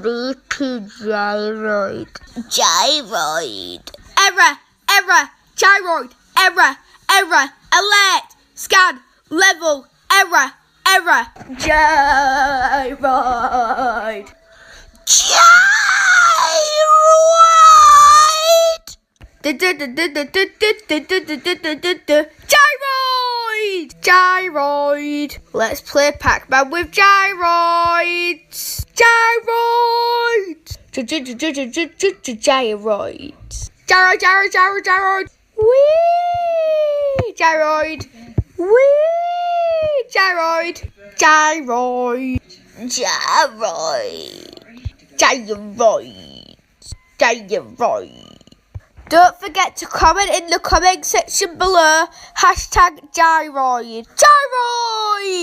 Gyroid. Gyroid. Error, gyroid, error, alert, scan, level, error, gyroid. Gyroid. Let's play Pac-Man with gyroids. Gyroid. Gyroid. Whee! Gyroid. Whee! Gyroid. Gyroid. Don't forget to comment in the comment section below. #Gyroid. Gyroid!